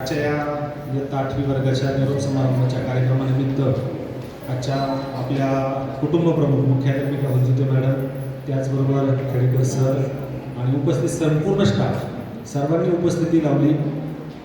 आजच्या या इयत्ता 8वी वर्गाच्या निरोप समारंभाच्या कार्यक्रमानिमित्त आजच्या आपल्या कुटुंब प्रमुख मुख्याध्यापिका हुजते मॅडम, त्याचबरोबर खेडेकर सर आणि उपस्थित संपूर्ण स्टाफ सर्वांनी उपस्थिती लावली.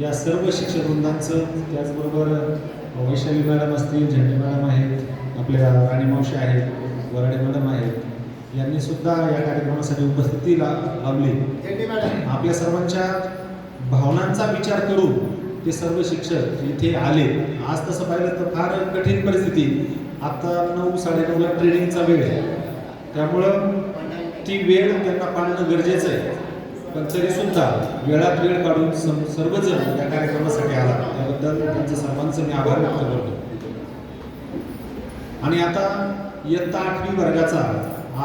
या सर्व शिक्षक वृंदांचं, त्याचबरोबर वैशाली मॅडम असतील, झेंडे मॅडम आहेत, आपल्या राणी मावशी आहेत, वराडे मॅडम आहेत, यांनी सुद्धा या कार्यक्रमासाठी उपस्थिती लावली. आपल्या सर्वांच्या भावनांचा विचार करून ते सर्व शिक्षक इथे आले. आज तसं पाहिलं तर फार कठीण परिस्थिती, आता 9-9:30ला ट्रेनिंगचा वेळ आहे, त्यामुळं ती वेळ त्यांना पाळणं गरजेचं आहे. पण तरीसुद्धा वेळात वेळ काढून सर्वजण या कार्यक्रमासाठी आला, त्याबद्दल त्यांचं सर्वांचं मी आभार व्यक्त करतो. आणि आता इयत्ता 8वी वर्गाचा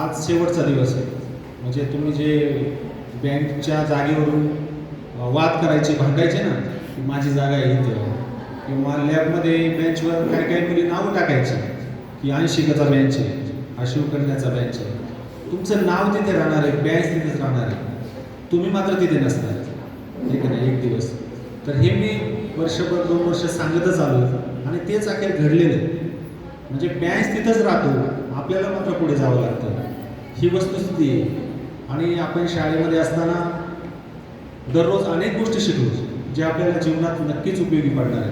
आज शेवटचा दिवस आहे. म्हणजे तुम्ही जे बँकच्या जागेवरून वाद करायचे, भांडायचे ना, की माझी जागा आहे इथं, किंवा लॅबमध्ये बेंचवर काही काही मुली नावं टाकायची की 80 गजा बेंच आहे, हा शिवकन्याचा बेंच आहे. तुमचं नाव तिथे राहणार आहे, बेंच तिथेच राहणार आहे, तुम्ही मात्र तिथे नसणार, हे की नाही, एक दिवस. तर हे मी वर्षभर 2 वर्ष सांगतच आलो आणि तेच अखेर घडलेलं आहे. म्हणजे बेंच तिथंच राहतो, आपल्याला मात्र पुढे जावं लागतं, ही वस्तुस्थिती आहे. आणि आपण शाळेमध्ये असताना दररोज अनेक गोष्टी शिकलो जे आपल्याला जीवनात नक्कीच उपयोगी पडणार आहे.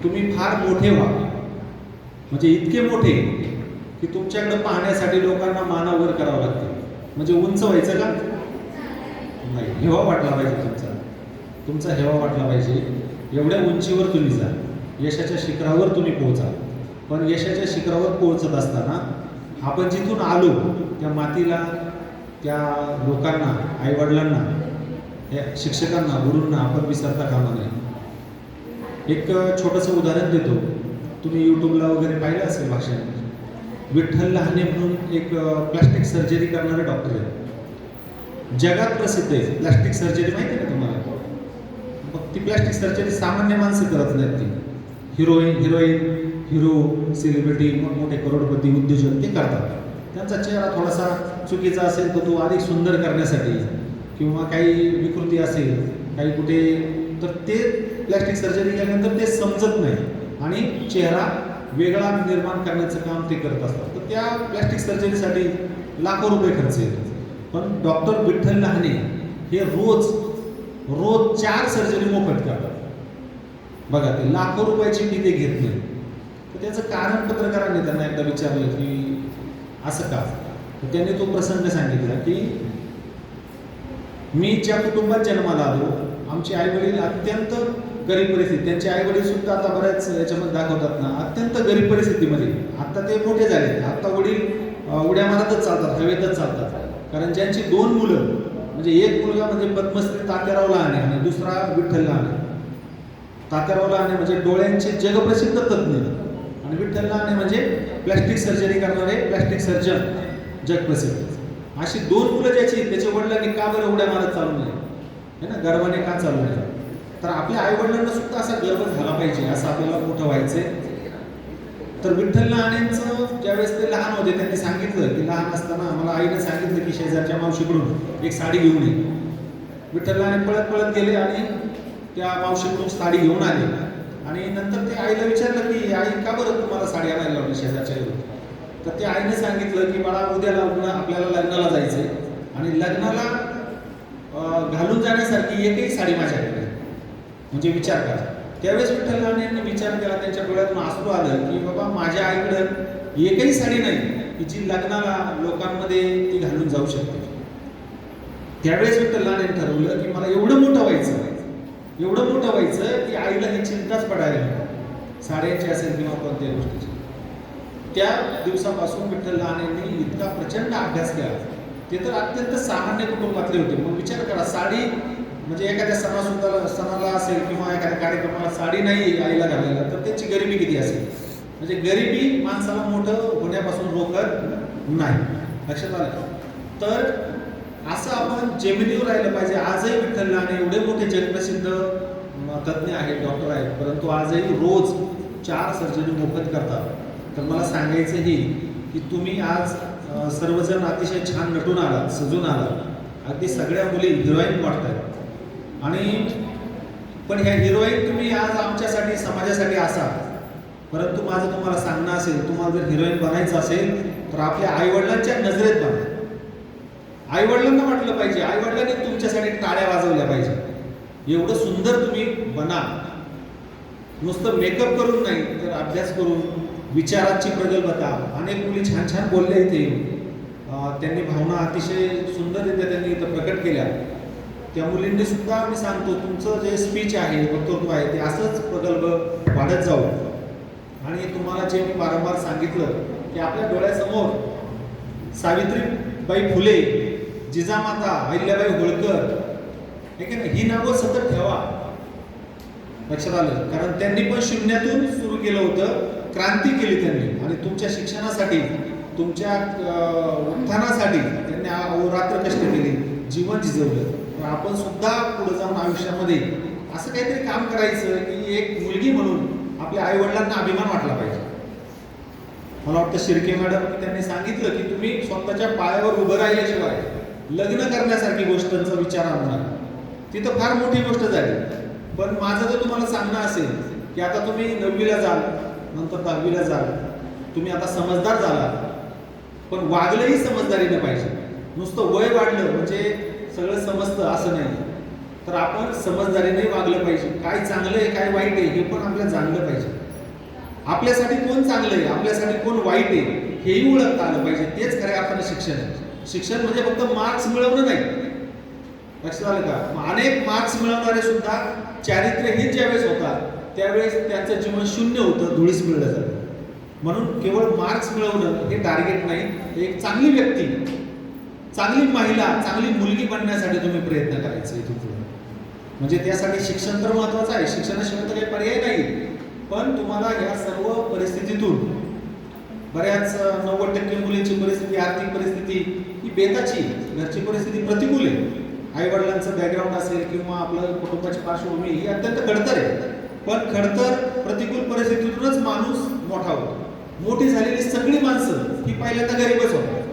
तुम्ही फार मोठे व्हा, म्हणजे इतके मोठे की तुमच्याकडे पाहण्यासाठी लोकांना माना वर करावं लागतं. म्हणजे उंच व्हायचं का नाही, हेवा वाटला पाहिजे, तुमचा हेवा वाटला पाहिजे. एवढ्या उंचीवर तुम्ही जा, यशाच्या शिखरावर तुम्ही पोहोचा. पण यशाच्या शिखरावर पोहोचत असताना आपण जिथून आलो त्या मातीला, त्या लोकांना, आईवडिलांना, या शिक्षकांना, गुरूंना आपण विसरता कामा नये. एक छोटंसं उदाहरण देतो, तुम्ही यूट्यूबला वगैरे पाहिलं असेल भाषण. विठ्ठल लहाने म्हणून एक प्लास्टिक सर्जरी करणारे डॉक्टर आहेत, जगात प्रसिद्ध आहे. प्लास्टिक सर्जरी माहिती आहे ना तुम्हाला? मग ती प्लास्टिक सर्जरी सामान्य माणसं करत नाहीत, ती हिरोईन, हिरो, सेलिब्रिटी, मोठे करोडपती उद्योजक ते करतात. त्यांचा चेहरा थोडासा चुकीचा असेल तर तो अधिक सुंदर करण्यासाठी, किंवा काही विकृती असेल काही कुठे, तर ते प्लॅस्टिक सर्जरी केल्यानंतर ते समजत नाही आणि चेहरा वेगळा निर्माण करण्याचं काम ते करत असतात. तर त्या प्लॅस्टिक सर्जरीसाठी लाखो रुपये खर्च येतो. पण डॉक्टर विठ्ठल लहाने हे रोज 4 सर्जरी मोफत करतात. बघा, ते लाखो रुपयाची फी ते घेत नाही. तर त्याचं कारण पत्रकारांनी त्यांना एकदा विचारलं की असं का, तर त्यांनी तो प्रसंग सांगितला की मी ज्या कुटुंबात जन्माला आलो, आमचे आईवडील अत्यंत गरीब परिस्थिती, त्यांचे आईवडील सुद्धा आता बऱ्याच याच्यामध्ये दाखवतात ना, अत्यंत गरीब परिस्थितीमध्ये. आता ते मोठे झाले, आता वडील उड्या मारतच चालतात, हवेतच चालतात. कारण ज्यांची 2 मुलं, म्हणजे एक मुलगा म्हणजे पद्मश्री तात्याराव लहाने आणि दुसरा विठ्ठल लहाने. तात्याराव लहाने म्हणजे डोळ्यांचे जगप्रसिद्ध तज्ज्ञ आणि विठ्ठल लहाने म्हणजे प्लॅस्टिक सर्जरी करणारे प्लॅस्टिक सर्जन, जगप्रसिद्ध. अशी 2 मुलं ज्याची, त्याच्या वडिलांनी का बरं उड्या मारत चालू नये, है ना, गर्वाने का चालू नये? तर आपल्या आईवडिलांना सुद्धा असा गर्व झाला पाहिजे, असं आपल्याला मोठं व्हायचंय. तर विठ्ठल लहानेंचं ज्यावेळेस ते लहान होते त्यांनी सांगितलं की लहान असताना मला आईने सांगितलं की शेजारच्या मावशीकडून एक साडी घेऊन ये. विठ्ठल लहाने पळत पळत गेले आणि त्या मावशीकडून साडी घेऊन आले. आणि नंतर ते आईला विचारलं की आई का बरं तुम्हाला साडी आणायला लावली शेजारच्या घरून? तर त्या आईने सांगितलं की बाळा, उद्या आपल्याला लग्नाला जायचंय आणि लग्नाला घालून जाण्यासारखी एकही साडी माझ्याकडे. म्हणजे विचार करा. त्यावेळेस विठ्ठल लहाने यांनी विचार केला, त्यांच्या डोळ्यातून अश्रू आलं की बाबा, माझ्या आईकडं एकही साडी नाही की जी लग्नाला लोकांमध्ये ती घालून जाऊ शकते. त्यावेळेस विठ्ठल लहाने ठरवलं की मला एवढं मोठं व्हायचं की आईला ही चिंताच पडायला नको, साड्यांची असेल किंवा कोणत्याही गोष्टीची. त्या दिवसापासून विठ्ठल लहानेंनी इतका प्रचंड अभ्यास केला. ते तर अत्यंत सामान्य कुटुंबातले होते. मग विचार करा, साडी म्हणजे एखाद्या सणाला असेल किंवा एखाद्या कार्यक्रमाला साडी नाही आईला घालायला, तर त्याची गरिबी किती असेल. म्हणजे गरिबी माणसाला मोठं होण्यापासून रोखत नाही. लक्षात आलं? तर असं आपण जेमिनीवर राहिलं पाहिजे. आजही विठ्ठल लहाने एवढे मोठे जगप्रसिद्ध तज्ज्ञ आहेत, डॉक्टर आहेत, परंतु आजही रोज 4 सर्जरी मोफत करतात. तर मला सांगायचं ही की तुम्ही आज सर्वजण अतिशय छान नटून आलात, सजून आलात, अगदी सगळ्या मुली हिरोईन वाटत आहेत. आणि पण ह्या हिरोईन तुम्ही आज आमच्यासाठी समाजासाठी असा, परंतु माझं तुम्हाला सांगणं असेल, तुम्हाला जर हिरोईन बनायचं असेल तर आपल्या आईवडिलांच्या नजरेत बना. आईवडिलांना वाटलं पाहिजे, आईवडिलांनी तुमच्यासाठी टाळ्या वाजवल्या पाहिजे. एवढं सुंदर तुम्ही बना. नुसतं मेकअप करून नाही तर अभ्यास करून, विचाराची प्रगल्भता. अनेक मुली छान छान बोलल्या इथे, त्यांनी भावना अतिशय सुंदररित्या त्यांनी इथं प्रकट केल्या. त्या मुलींनी सुद्धा मी सांगतो, तुमचं जे स्पीच आहे, वक्तृत्व आहे, ते असंच प्रगल्भ वाढत जाऊ. आणि तुम्हाला जे मी वारंवार सांगितलं की आपल्या डोळ्यासमोर सावित्रीबाई फुले, जिजामाता, अहिल्याबाई होळकर, हे की नाही, ही नावं सतत ठेवा. लक्षात आलं? कारण त्यांनी पण शून्यातून सुरू केलं होतं, क्रांती केली त्यांनी. आणि तुमच्या शिक्षणासाठी, तुमच्या उत्थानासाठी त्यांनी अहोरात्र कष्ट केले, जीवन झिजवलं. तर आपण सुद्धा पुढे जाऊन आयुष्यामध्ये असं काहीतरी काम करायचं की एक मुलगी म्हणून आपल्या आईवडिलांना अभिमान वाटला पाहिजे. मला वाटतं शिर्के मॅडम त्यांनी सांगितलं की तुम्ही स्वतःच्या पायावर उभं राहिल्याशिवाय लग्न करण्यासारखी गोष्टांचा विचार आणणार, ती तर फार मोठी गोष्ट झाली. पण माझं जर तुम्हाला सांगणं असेल की आता तुम्ही 9वीला जाल, नंतर 10वीला जाल, तुम्ही आता समजदार झाला, पण वागलंही समजदारीनं पाहिजे. नुसतं वय वाढलं म्हणजे सगळं समजतं असं नाही. तर आपण समजदारीने वागलं पाहिजे. काय चांगलं आहे, काय वाईट आहे, हे पण आपल्याला जाणलं पाहिजे. आपल्यासाठी कोण चांगलं आहे, आपल्यासाठी कोण वाईट आहे, हेही ओळखता आलं पाहिजे. तेच खऱ्या अर्थानं शिक्षण आहे. शिक्षण म्हणजे फक्त मार्क्स मिळवणं नाही. लक्षात आलं का? अनेक मार्क्स मिळवणारे सुद्धा चारित्र्यहीन ज्यावेळेस होतात त्यावेळेस त्यांचं जीवन शून्य होतं, धुळीस मिळलं जातं. म्हणून केवळ मार्क्स मिळवणं हे टार्गेट नाही. एक चांगली व्यक्ती, चांगली महिला, चांगली मुलगी बनण्यासाठी तुम्ही प्रयत्न करायचे इथून पुढे. म्हणजे त्यासाठी शिक्षण तर महत्त्वाचं आहे, शिक्षणाशिवाय तर काही पर्याय नाही. पण तुम्हाला या सर्व परिस्थितीतून, बऱ्याच 90% मुलींची परिस्थिती, आर्थिक परिस्थिती ही बेताची, घरची परिस्थिती प्रतिकूल आहे. आईवडिलांचं बॅकग्राऊंड असेल किंवा आपलं कुटुंबाची पार्श्वभूमी ही अत्यंत खडतर आहे. पण खडतर प्रतिकूल परिस्थितीतूनच माणूस मोठा होतो. मोठी झालेली सगळी माणसं ही पहिल्यांदा गरीबच होतात,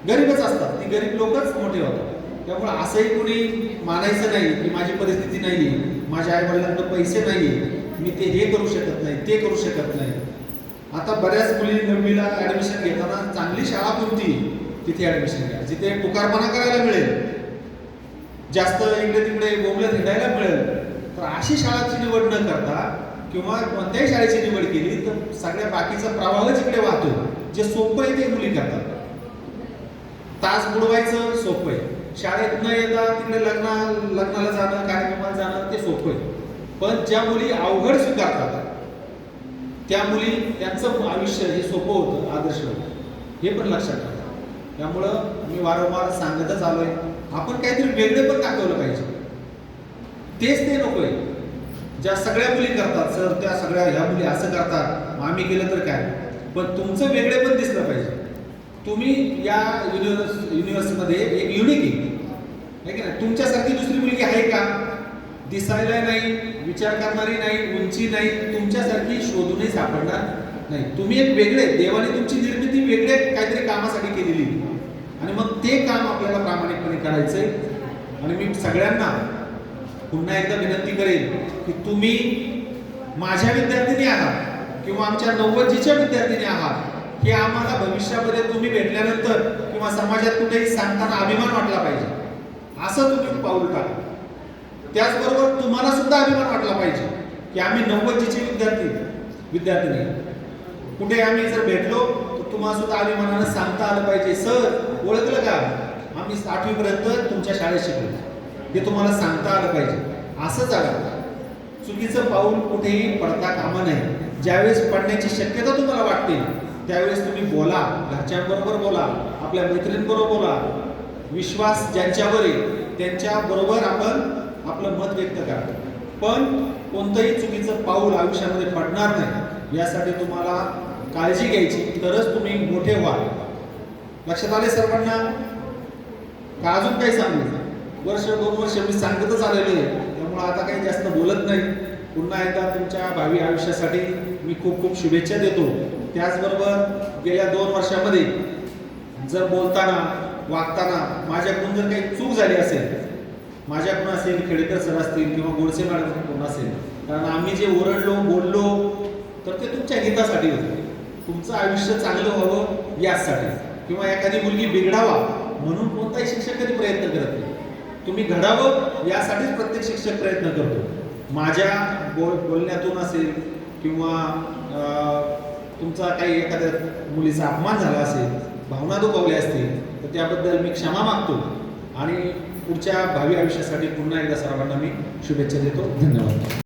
गरीबच असतात. ती गरीब लोकच मोठे होतात. त्यामुळे असंही कोणी मानायचं नाही की माझी परिस्थिती नाही आहे, माझ्या आईवडिलांकडे पैसे नाही आहे, मी ते हे करू शकत नाही, ते करू शकत नाही. आता बऱ्याच मुली 9वीला ॲडमिशन घेताना चांगली शाळा कोणती तिथे ॲडमिशन घ्या, जिथे टुकारपणा करायला मिळेल, जास्त इकडे तिकडे बोंबलत हिंडायला मिळेल. तर अशी शाळाची निवड न करता किंवा कोणत्याही शाळेची निवड केली तर सगळ्या बाकीचा प्रवाहच इकडे वाहतो. जे सोपं आहे ते मुली करतात. तास बुडवायचं सोपं आहे, शाळेत न येता तिकडे लग्नाला जाणं, कार्यक्रमाला जाणं ते सोपं आहे. पण ज्या मुली अवघड स्वीकारतात त्या मुली, त्यांचं आयुष्य हे सोपं होतं, आदर्श होतं, हे पण लक्षात ठेवा. त्यामुळं मी वारंवार सांगतच आलोय, आपण काहीतरी वेगळे पण दाखवलं पाहिजे. तेच ते नकोय ज्या सगळ्या मुली करतात. सर त्या सगळ्या ह्या मुली असं करतात, आम्ही केलं तर काय. पण तुमचं वेगळे पण दिसलं पाहिजे. तुम्ही या युनिव्हर्समध्ये एक युनिक आहे की नाही. तुमच्यासारखी दुसरी मुलगी आहे का? दिसायला नाही, विचार करणारी नाही, उंची नाही, तुमच्यासारखी शोधूनही सापडणार नाही. तुम्ही एक वेगळे, देवाने तुमची निर्मिती वेगळे काहीतरी कामासाठी केलेली आणि मग ते काम आपल्याला प्रामाणिकपणे करायचंय. आणि मी सगळ्यांना पुन्हा एकदा विनंती करेन की तुम्ही माझ्या विद्यार्थिनी आहात किंवा आमच्या 90जीच्या विद्यार्थिनी आहात, हे आम्हाला भविष्यामध्ये तुम्ही भेटल्यानंतर किंवा समाजात कुठेही सांगताना अभिमान वाटला पाहिजे. असं तुम्ही पाऊल टाका. त्याचबरोबर तुम्हाला सुद्धा अभिमान वाटला पाहिजे की आम्ही 90जीचे विद्यार्थिनी. कुठे आम्ही जर भेटलो तर तुम्हाला सुद्धा अभिमानानं सांगता आलं पाहिजे, सर ओळखलं का, आम्ही 8वी पर्यंत तुमच्या शाळेत शिकलो, हे तुम्हाला सांगता आलं पाहिजे. असं जागा चुकीचं पाऊल कुठेही पडता कामा नये. ज्यावेळेस पडण्याची शक्यता तुम्हाला वाटते त्यावेळेस तुम्ही बोला, घरच्यांबरोबर बोला, आपल्या मैत्रिणींबरोबर बोला. विश्वास ज्यांच्यावर आहे त्यांच्याबरोबर आपण आपलं मत व्यक्त करा. पण कोणतंही चुकीचं पाऊल आयुष्यामध्ये पडणार नाही यासाठी तुम्हाला काळजी घ्यायची, तरच तुम्ही मोठे व्हाल. लक्षात आले सर्वांना का अजून काही सांगू? वर्ष 2 वर्ष मी सांगतच आलेलो आहे, त्यामुळे आता काही जास्त बोलत नाही. पुन्हा एकदा तुमच्या भावी आयुष्यासाठी मी खूप खूप शुभेच्छा देतो. त्याचबरोबर गेल्या 2 वर्षामध्ये जर बोलताना, वागताना माझ्याकडून जर काही चूक झाली असेल माझ्याकडून असेल, खेडेकर सर असतील किंवा गोडसे मॅडमकडून असेल, कारण आम्ही जे ओरडलो बोललो तर ते तुमच्या हितासाठी होते, तुमचं आयुष्य चांगलं व्हावं यासाठी, किंवा एखादी मुलगी बिघडावा म्हणून कोणताही शिक्षक कधी प्रयत्न करत नाही, तुम्ही घडावं यासाठीच प्रत्येक शिक्षक प्रयत्न करतो। माझ्या बोलण्यातून असेल किंवा तुमचा काही एखाद्या मुलीचा अपमान झाला असेल, भावना दुखावल्या असतील, तर त्याबद्दल मी क्षमा मागतो आणि पुढच्या भावी आयुष्यासाठी पुन्हा एकदा सर्वांना मी शुभेच्छा देतो। धन्यवाद।